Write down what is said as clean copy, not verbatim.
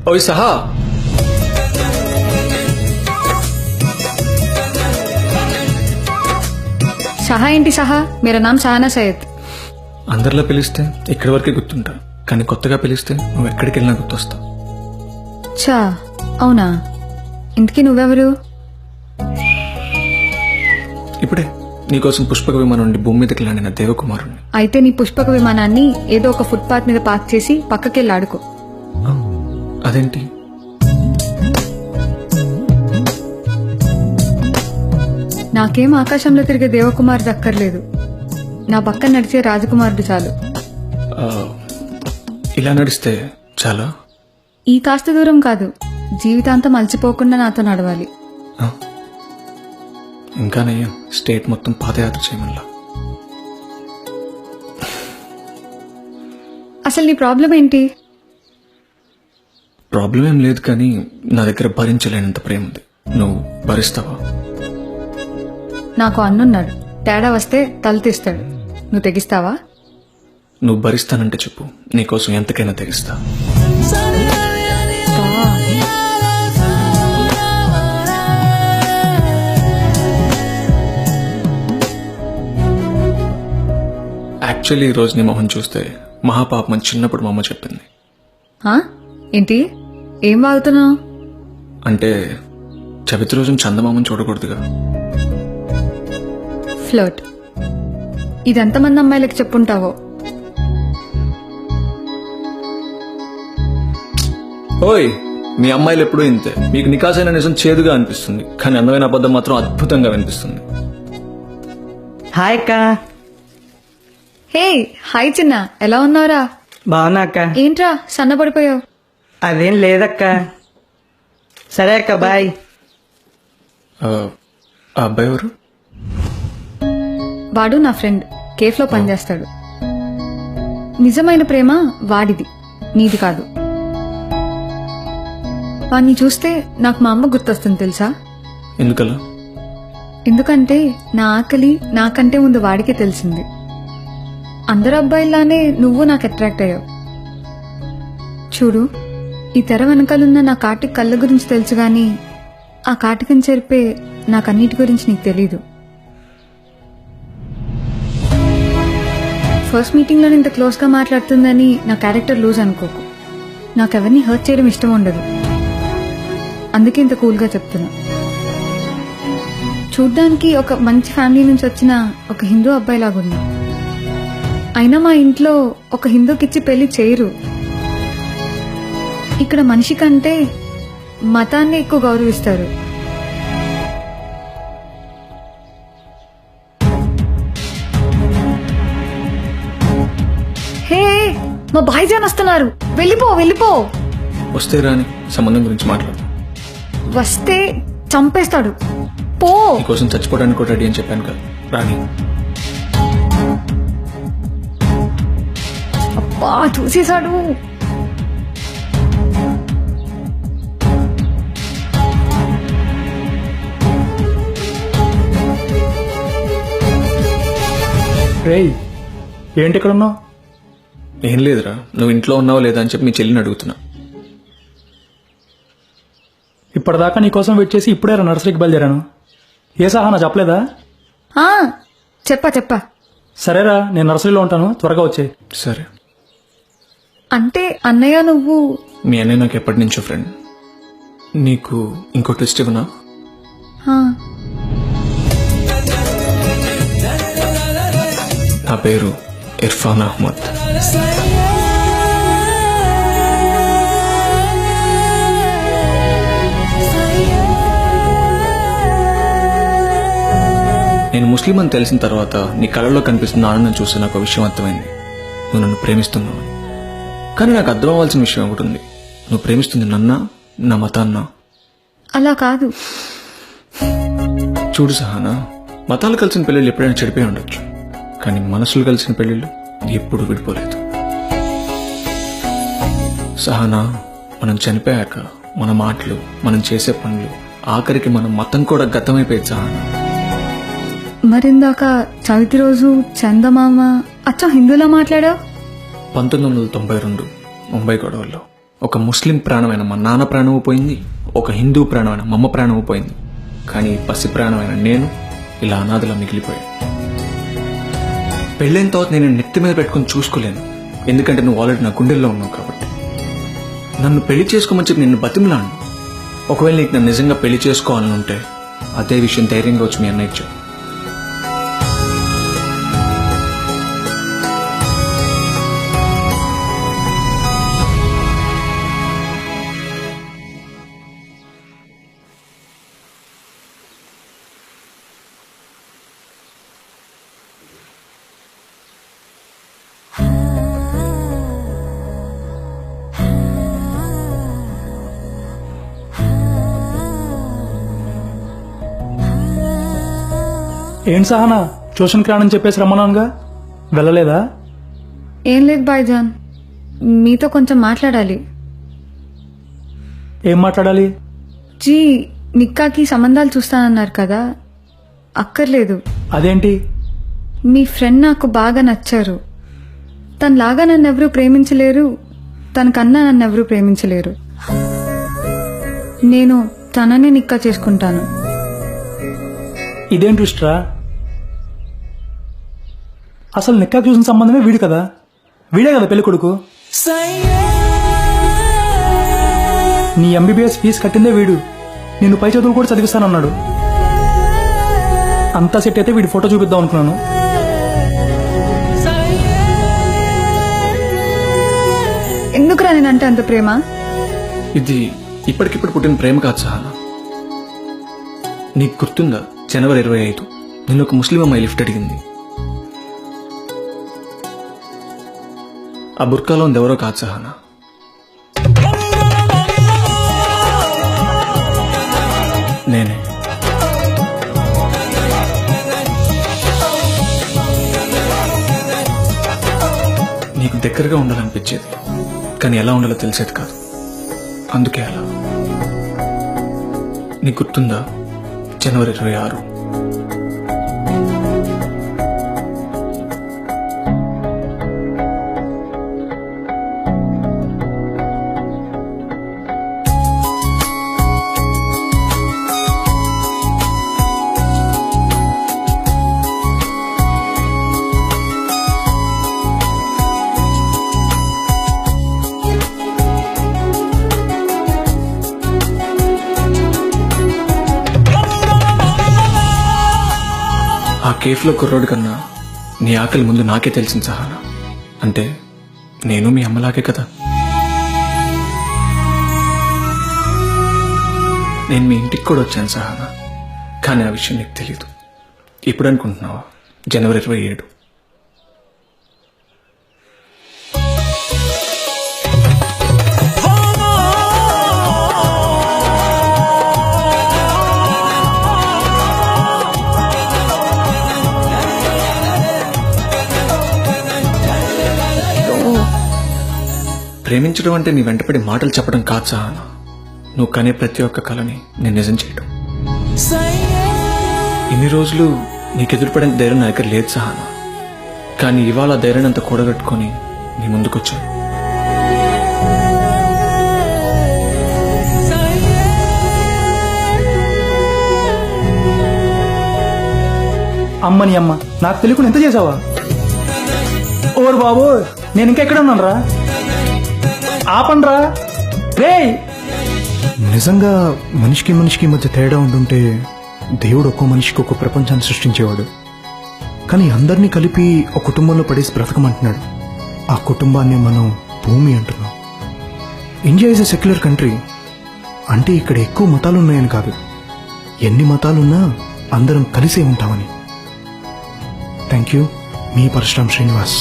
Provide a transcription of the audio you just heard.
ఓయ్ సహా, సహా ఏంటి సహా? మేరా నామ్ సహానా సయ్యద్. అందరిలో పిలిస్తే ఇక్కడి వరకే గుర్తుంటా, కానీ కొత్తగా పిలిస్తే నువ్వు ఎక్కడికి వెళ్ళినా గుర్తొస్తావు. చా, అవునా? ఇంతకీ నువ్వెవరు? ఇప్పుడే నీకోసం పుష్పక విమానం నుండి భూమి మీదకి లాండిన దేవకుమారుణ్ణి. అయితే నీ పుష్పక విమానాన్ని ఏదో ఒక ఫుట్పాత్ మీద పార్క్ చేసి పక్కకెళ్ళి ఆడుకో. అదేంటి? నాకేం ఆకాశంలో తిరిగే దేవకుమార్ దక్కర్లేదు, నా పక్కన నడిచే రాజకుమారుడు చాలు. ఆ, ఇలా నడిస్తే చాలా. ఈ కాస్త దూరం కాదు, జీవితాంతం అలసిపోకుండా నాతో నడవాలి. ఆ, ఇంకా నయ్యం స్టేట్ మొత్తం పాదయాత్ర చేయమల్లా. అసలు నీ ప్రాబ్లం ఏంటి? ప్రాబ్లం ఏం లేదు, కానీ నా దగ్గర భరించలేనంత ప్రేమ ఉంది. నువ్వు భరిస్తావా? నాకు అన్నున్నాడు, తేడా వస్తే తల తీస్తాడు. నువ్వు తెగిస్తావా? నువ్వు భరిస్తానంటే చెప్పు, నీకోసం ఎంతకైనా తెగిస్తా. యాక్చువల్లీ ఈ రోజు నీ మొహం చూస్తే మహాపాపం అని చిన్నప్పుడు మా అమ్మ చెప్పింది. ఆ? ఏంటి? ఏం వాగుతున్నావు? అంటే చవితి రోజున చందమామని చూడకూడదుగా. ఫ్లర్ట్. ఇది ఎంతమంది అమ్మాయిలకి చెప్పుంటావో. ఓయ్, మీ అమ్మాయిలు ఎప్పుడూ ఇంతే. మీకు నికాసైన నిజం చేదుగా అనిపిస్తుంది, కానీ అందమైన అబద్ధం మాత్రం అద్భుతంగా వినిపిస్తుంది. హాయ్ అక్క. హే, హాయ్ చిన్న, ఎలా ఉన్నావురా? బాగున్నా అక్క. ఏంట్రా సన్నపడిపోయావు? అదేం లేదక్క. సరే అక్క, బాయ్. ఆ అబ్బాయి ఎవరు? వాడు నా ఫ్రెండ్, కేఫ్లో పనిచేస్తాడు. నిజమైన ప్రేమ వాడిది, నీది కాదు. వాడిని చూస్తే నాకు మా అమ్మ గుర్తొస్తుంది తెలుసా? ఎందుకలా? ఎందుకంటే నా ఆకలి నాకంటే ముందు వాడికే తెలిసింది. అందరు అబ్బాయిలానే నువ్వు నాకు అట్రాక్ట్ అయ్యావు. చూడు, ఈ తెర వెనకాలన్న నా కాటి కళ్ళ గురించి తెలుసు గాని ఆ కాటికని చెరిపే నాకన్నిటి గురించి నీకు తెలీదు. ఫస్ట్ మీటింగ్లో ఇంత క్లోజ్గా మాట్లాడుతుందని నా క్యారెక్టర్ లూజ్ అనుకోకు. నాకెవరిని హర్ట్ చేయడం ఇష్టం ఉండదు, అందుకే ఇంత కూల్గా చెప్తున్నా. చూడ్డానికి ఒక మంచి ఫ్యామిలీ నుంచి వచ్చిన ఒక హిందూ అబ్బాయిలాగున్నా. అయినా మా ఇంట్లో ఒక హిందూకిచ్చి పెళ్లి చేయరు. ఇక్కడ మనిషి కంటే మతాన్ని ఎక్కువ గౌరవిస్తారు. హే, మా భాయిజాన్ వస్తున్నారు, వెళ్ళిపో వెళ్ళిపో. వస్తే రాని, సంబంధం గురించి మాట్లాడు. వస్తే చంపేస్తాడు, పో. నీకోసం చచ్చిపోవడానికి కూడా రెడీ అని చెప్పాను కదా, రాని. అబ్బా, చూసేశాడు. రేయ్, ఏంటి ఇక్కడ ఉన్నావు? ఏం లేదురా, నువ్వు ఇంట్లో ఉన్నావో లేదా అని చెప్పి మీ చెల్లిని అడుగుతున్నా. ఇప్పటిదాకా నీకోసం వెయిట్ చేసి ఇప్పుడే నర్సరీకి బయలుదేరాను. ఏ సహానా చెప్పలేదా? ఆ, చెప్పా. సరేరా, నేను నర్సరీలో ఉంటాను, త్వరగా వచ్చేయ్. సరే. అంటే అన్నయ్య నువ్వు? మీ అన్నయ్య నాకు ఎప్పటి నుంచో ఫ్రెండ్. నీకు ఇంకో ట్విస్ట్ ఇవ్వనా? ఆ, నా పేరు ఇర్ఫాన్ అహ్మద్. నేను ముస్లిం అని తెలిసిన తర్వాత నీ కళ్ళలో కనిపిస్తున్న ఆనందం చూసి నాకు విషయం అర్థమైంది. నువ్వు నన్ను ప్రేమిస్తున్నావు. కానీ నాకు అర్థం అవ్వాల్సిన విషయం ఒకటి ఉంది. నువ్వు ప్రేమిస్తుంది నన్నా, నా మతాన్నా? అలా కాదు. చూడు సహానా, మతాలు కలిసిన పెళ్ళిళ్ళు ఎప్పుడైనా చెడిపోయి ఉండొచ్చు, కానీ మనసులు కలిసిన పెళ్ళిళ్ళు ఎప్పుడు విడిపోలేదు. సహానా, మనం చనిపోయాక మన మాటలు, మనం చేసే పనులు, ఆఖరికి మన మతం కూడా గతమైపోయేది సహానా. మరిందాక చవితి రోజు చందమామ అచ్చా హిందూలో మాట్లాడావు. 1992 ముంబై గొడవల్లో ఒక ముస్లిం ప్రాణమైన మా నాన్న ప్రాణము పోయింది, ఒక హిందూ ప్రాణమైన మా అమ్మ ప్రాణము పోయింది. కానీ ఈ పసి ప్రాణమైన నేను ఇలా అనాథలా మిగిలిపోయాను. పెళ్ళైన తర్వాత నేను నెత్తి మీద పెట్టుకుని చూసుకోలేను, ఎందుకంటే నువ్వు ఆల్రెడీ నా గుండెల్లో ఉన్నావు కాబట్టి. నన్ను పెళ్లి చేసుకోమని చెప్పి నిన్ను బతిమలాను. ఒకవేళ నీకు నన్ను నిజంగా పెళ్లి చేసుకోవాలని ఉంటే అదే విషయం ధైర్యంగా వచ్చి మీ అన్నయ్య చెప్పు. ఏంటి సహనా, ట్యూషన్కి రానని చెప్పేసి రమ్మన్నానుగా, వెళ్ళలేదా? ఏం లేదు భాయ్జాన్, మీతో కొంచెం మాట్లాడాలి. ఏం మాట్లాడాలి? జీ, నిక్కాకి సంబంధాలు చూస్తానన్నారు కదా, అక్కర్లేదు. అదేంటి? మీ ఫ్రెండ్ నాకు బాగా నచ్చారు. తనలాగా నన్నెవరూ ప్రేమించలేరు, తనకన్నా నన్నెవరూ ప్రేమించలేరు. నేను తననే నిక్కా చేసుకుంటాను. ఇదేం ట్విస్ట్రా? అసలు నిక్కా చూసిన సంబంధమే వీడు కదా, వీడే కదా పెళ్లి కొడుకు. నీ ఎంబీబీఎస్ ఫీజు కట్టిందే వీడు, నిన్ను పై చదువులు కూడా చదివిస్తానన్నాడు. అంతా సెట్ అయితే వీడి ఫోటో చూపిద్దాం అనుకున్నాను. ఎందుకురా నేనంటే అంత ప్రేమ? ఇది ఇప్పటికిప్పుడు పుట్టిన ప్రేమ కాదు సహనా. నీకు గుర్తుందా, జనవరి 25 నిన్ను ఒక ముస్లిం అమ్మాయి లిఫ్ట్ అడిగింది. ఆ బుర్కాలో ఉంది ఎవరో కాదు సహనా, నేనే. నీకు దగ్గరగా ఉండాలనిపించేది, కానీ ఎలా ఉండాలో తెలిసేది కాదు, అందుకే అలా. నీకు గుర్తుందా, జనవరి 26. ఆ కేఫ్లో కుర్రోడు కన్నా నీ ఆకలి ముందు నాకే తెలిసింది సహనా. అంటే నేను మీ అమ్మలాగే కదా. నేను మీ ఇంటికి కూడా వచ్చాను సహనా, కానీ ఆ విషయం నీకు తెలీదు. ఇప్పుడు అనుకుంటున్నావా జనవరి 27? ప్రేమించడం అంటే నీ వెంటపడి మాటలు చెప్పడం కాదు సహనా, నువ్వు కనే ప్రతి ఒక్క కళని నేను నిజం చేయడం. ఇన్ని రోజులు నీకెదురుపడే ధైర్యం నా దగ్గర లేదు సహనా, కానీ ఇవాళ ధైర్యం అంతా కూడగట్టుకొని నీ ముందుకొచ్చాను. అమ్మని అమ్మ, నాకు తెలియకుండా ఎంత చేసావా? ఓరు బాబు, నేను ఇంకా ఎక్కడ ఉన్నాను రా? ఆపండ్రా రే. నిజంగా మనిషికి మనిషికి మధ్య తేడా ఉండుంటే దేవుడు ఒక్కో మనిషికి ఒక్కో ప్రపంచాన్ని సృష్టించేవాడు. కానీ అందరినీ కలిపి ఒక కుటుంబంలో పడేసి బ్రతకమంటున్నాడు. ఆ కుటుంబాన్ని మనం భూమి అంటున్నాం. India is a secular country, అంటే ఇక్కడ ఎక్కువ మతాలు ఉన్నాయని కాదు, ఎన్ని మతాలున్నా అందరం కలిసే ఉంటామని. థ్యాంక్ యూ, మీ పరశురామ్ శ్రీనివాస్.